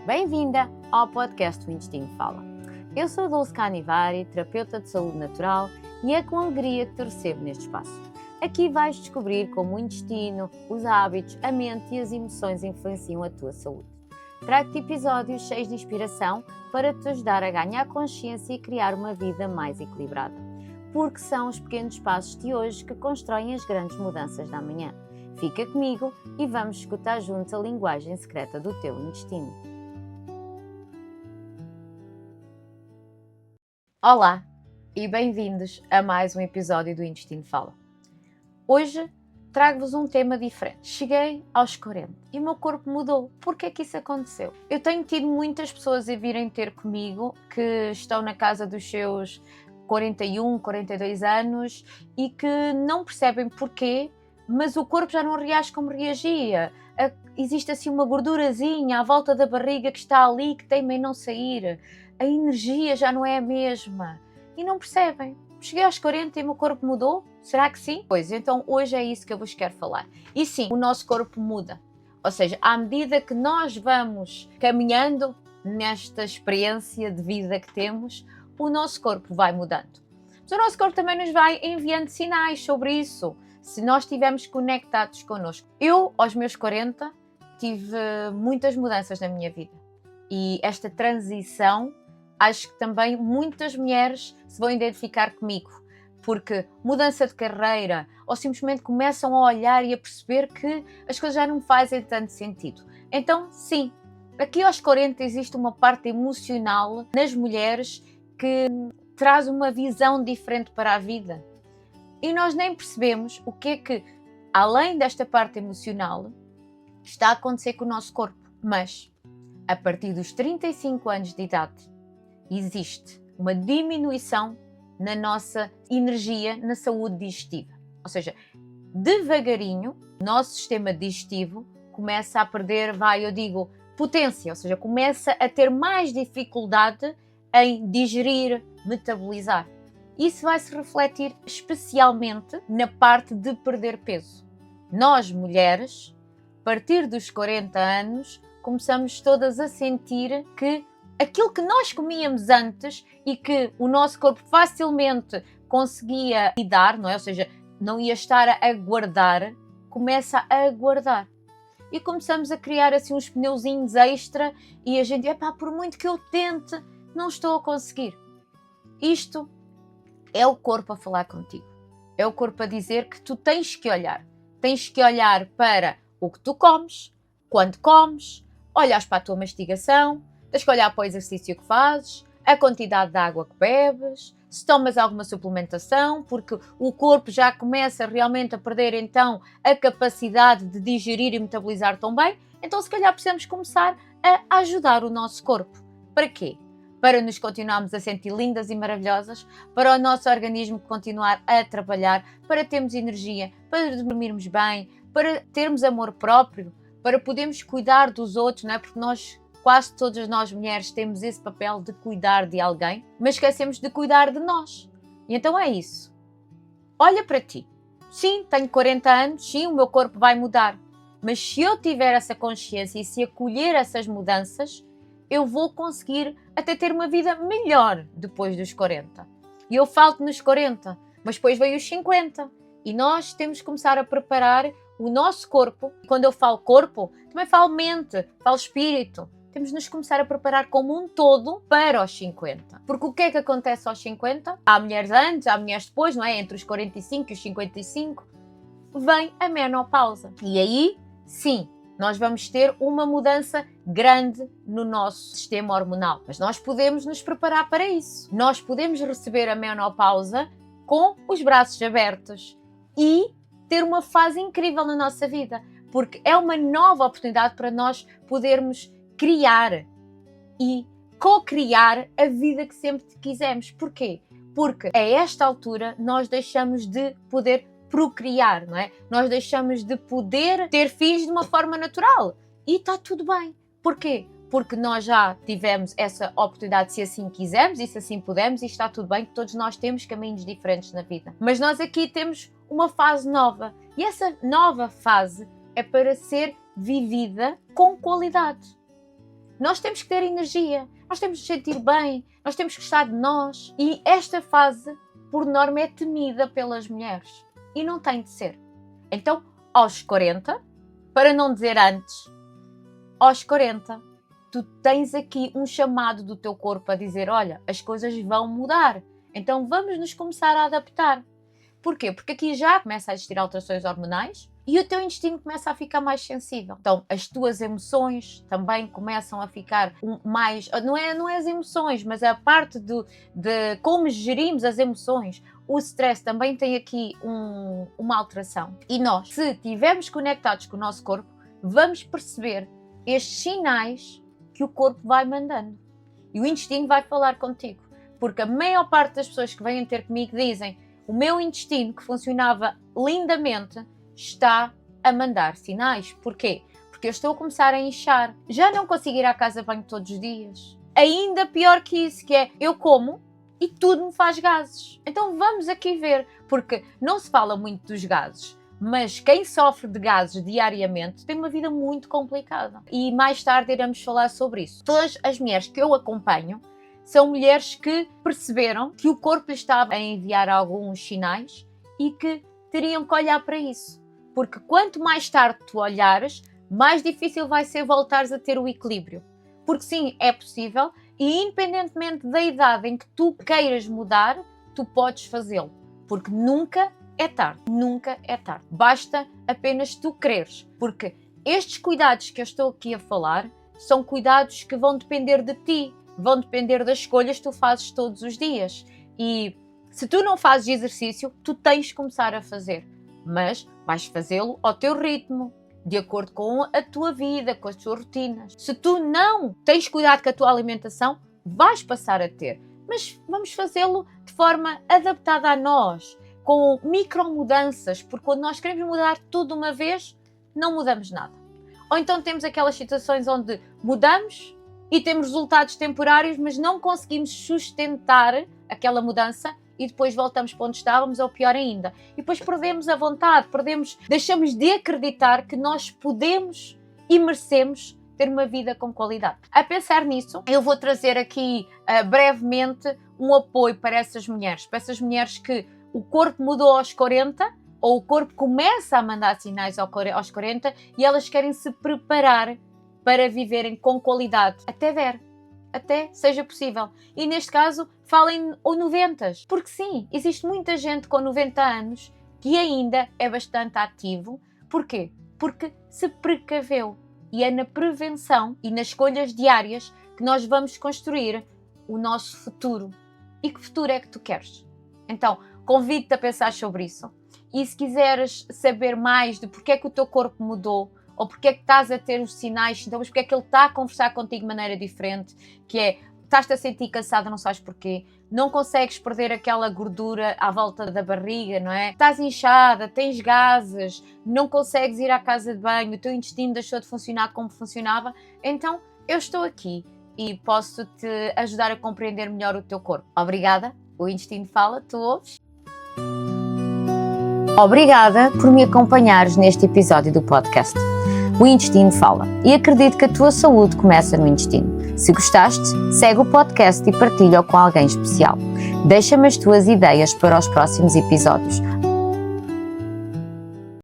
Bem-vinda ao podcast O Intestino Fala. Eu sou Dulce Canivari, terapeuta de saúde natural, e é com alegria que te recebo neste espaço. Aqui vais descobrir como o intestino, os hábitos, a mente e as emoções influenciam a tua saúde. Trago-te episódios cheios de inspiração para te ajudar a ganhar consciência e criar uma vida mais equilibrada. Porque são os pequenos passos de hoje que constroem as grandes mudanças da manhã. Fica comigo e vamos escutar juntos a linguagem secreta do teu intestino. Olá e bem-vindos a mais um episódio do Intestino Fala. Hoje trago-vos um tema diferente. Cheguei aos 40 e o meu corpo mudou. Por que é que isso aconteceu? Eu tenho tido muitas pessoas a virem ter comigo que estão na casa dos seus 41, 42 anos e que não percebem porquê, mas o corpo já não reage como reagia. Existe assim uma gordurazinha à volta da barriga que está ali, que teima em não sair. A energia já não é a mesma. E não percebem. Cheguei aos 40 e o meu corpo mudou? Será que sim? Pois, então hoje é isso que eu vos quero falar. E sim, o nosso corpo muda. Ou seja, à medida que nós vamos caminhando nesta experiência de vida que temos, o nosso corpo vai mudando. Mas o nosso corpo também nos vai enviando sinais sobre isso, se nós estivermos conectados connosco. Eu, aos meus 40, tive muitas mudanças na minha vida. E esta transição, acho que também muitas mulheres se vão identificar comigo, porque mudança de carreira ou simplesmente começam a olhar e a perceber que as coisas já não fazem tanto sentido. Então, sim, aqui aos 40 existe uma parte emocional nas mulheres que traz uma visão diferente para a vida. E nós nem percebemos o que é que, além desta parte emocional, está a acontecer com o nosso corpo. Mas, a partir dos 35 anos de idade, existe uma diminuição na nossa energia, na saúde digestiva. Ou seja, devagarinho, o nosso sistema digestivo começa a perder, potência, ou seja, começa a ter mais dificuldade em digerir, metabolizar. Isso vai se refletir especialmente na parte de perder peso. Nós, mulheres, a partir dos 40 anos, começamos todas a sentir que aquilo que nós comíamos antes e que o nosso corpo facilmente conseguia lidar, não é? Ou seja, não ia estar a guardar, começa a guardar. E começamos a criar assim uns pneuzinhos extra e a gente, por muito que eu tente, não estou a conseguir. Isto é o corpo a falar contigo. É o corpo a dizer que tu tens que olhar. Tens que olhar para o que tu comes, quando comes, olhas para a tua mastigação, tens que olhar para o exercício que fazes, a quantidade de água que bebes, se tomas alguma suplementação, porque o corpo já começa realmente a perder então a capacidade de digerir e metabolizar tão bem, então se calhar precisamos começar a ajudar o nosso corpo. Para quê? Para nos continuarmos a sentir lindas e maravilhosas, para o nosso organismo continuar a trabalhar, para termos energia, para dormirmos bem, para termos amor próprio, para podermos cuidar dos outros, não é? Porque quase todas nós mulheres temos esse papel de cuidar de alguém, mas esquecemos de cuidar de nós. E então é isso. Olha para ti. Sim, tenho 40 anos, sim, o meu corpo vai mudar. Mas se eu tiver essa consciência e se acolher essas mudanças, eu vou conseguir até ter uma vida melhor depois dos 40. E eu falo nos 40, mas depois veio os 50. E nós temos que começar a preparar o nosso corpo. Quando eu falo corpo, também falo mente, falo espírito. Temos de nos começar a preparar como um todo para os 50. Porque o que é que acontece aos 50? Há mulheres antes, há mulheres depois, não é? Entre os 45 e os 55, vem a menopausa. E aí, sim, nós vamos ter uma mudança grande no nosso sistema hormonal. Mas nós podemos nos preparar para isso. Nós podemos receber a menopausa com os braços abertos e ter uma fase incrível na nossa vida, porque é uma nova oportunidade para nós podermos criar e co-criar a vida que sempre quisemos. Porquê? Porque a esta altura nós deixamos de poder procriar, não é? Nós deixamos de poder ter filhos de uma forma natural e está tudo bem. Porquê? Porque nós já tivemos essa oportunidade se assim quisermos e se assim pudermos e está tudo bem, que todos nós temos caminhos diferentes na vida. Mas nós aqui temos uma fase nova e essa nova fase é para ser vivida com qualidade. nós temos que ter energia, nós temos que sentir bem, nós temos que gostar de nós. E esta fase, por norma, é temida pelas mulheres. E não tem de ser. Então, aos 40, para não dizer antes, aos 40, tu tens aqui um chamado do teu corpo a dizer, olha, as coisas vão mudar. Então vamos nos começar a adaptar. Porquê? Porque aqui já começa a existir alterações hormonais e o teu intestino começa a ficar mais sensível. Então as tuas emoções também começam a ficar mais... Não é as emoções, mas a parte de como gerimos as emoções. O stress também tem aqui uma alteração. E nós, se estivermos conectados com o nosso corpo, vamos perceber estes sinais que o corpo vai mandando. E o intestino vai falar contigo. Porque a maior parte das pessoas que vêm ter comigo dizem o meu intestino, que funcionava lindamente, está a mandar sinais. Porquê? Porque eu estou a começar a inchar. Já não consigo ir à casa de banho todos os dias. Ainda pior que isso, que é eu como e tudo me faz gases. Então vamos aqui ver, porque não se fala muito dos gases, mas quem sofre de gases diariamente tem uma vida muito complicada. E mais tarde iremos falar sobre isso. Todas as mulheres que eu acompanho são mulheres que perceberam que o corpo lhe estava a enviar alguns sinais e que teriam que olhar para isso. Porque quanto mais tarde tu olhares, mais difícil vai ser voltares a ter o equilíbrio. Porque sim, é possível e independentemente da idade em que tu queiras mudar, tu podes fazê-lo. Porque nunca é tarde. Nunca é tarde. Basta apenas tu quereres. Porque estes cuidados que eu estou aqui a falar são cuidados que vão depender de ti. Vão depender das escolhas que tu fazes todos os dias. E se tu não fazes exercício, tu tens de começar a fazer. Mas vais fazê-lo ao teu ritmo, de acordo com a tua vida, com as tuas rotinas. Se tu não tens cuidado com a tua alimentação, vais passar a ter. Mas vamos fazê-lo de forma adaptada a nós, com micromudanças, porque quando nós queremos mudar tudo de uma vez, não mudamos nada. Ou então temos aquelas situações onde mudamos e temos resultados temporários, mas não conseguimos sustentar aquela mudança e depois voltamos para onde estávamos, ou pior ainda. E depois perdemos a vontade, deixamos de acreditar que nós podemos e merecemos ter uma vida com qualidade. A pensar nisso, eu vou trazer aqui brevemente um apoio para essas mulheres que o corpo mudou aos 40, ou o corpo começa a mandar sinais aos 40 e elas querem se preparar para viverem com qualidade, até seja possível. E neste caso, falem ou 90, porque sim, existe muita gente com 90 anos que ainda é bastante ativo. Porquê? Porque se precaveu. E é na prevenção e nas escolhas diárias que nós vamos construir o nosso futuro. E que futuro é que tu queres? Então, convido-te a pensar sobre isso. E se quiseres saber mais de porque é que o teu corpo mudou, ou porque é que estás a ter os sinais, então, mas porque é que ele está a conversar contigo de maneira diferente, que é, estás-te a sentir cansada, não sabes porquê, não consegues perder aquela gordura à volta da barriga, não é? Estás inchada, tens gases, não consegues ir à casa de banho, o teu intestino deixou de funcionar como funcionava, então eu estou aqui e posso-te ajudar a compreender melhor o teu corpo. Obrigada, o intestino fala, tu ouves? Obrigada por me acompanhares neste episódio do podcast. O intestino fala e acredito que a tua saúde começa no intestino. Se gostaste, segue o podcast e partilha-o com alguém especial. Deixa-me as tuas ideias para os próximos episódios.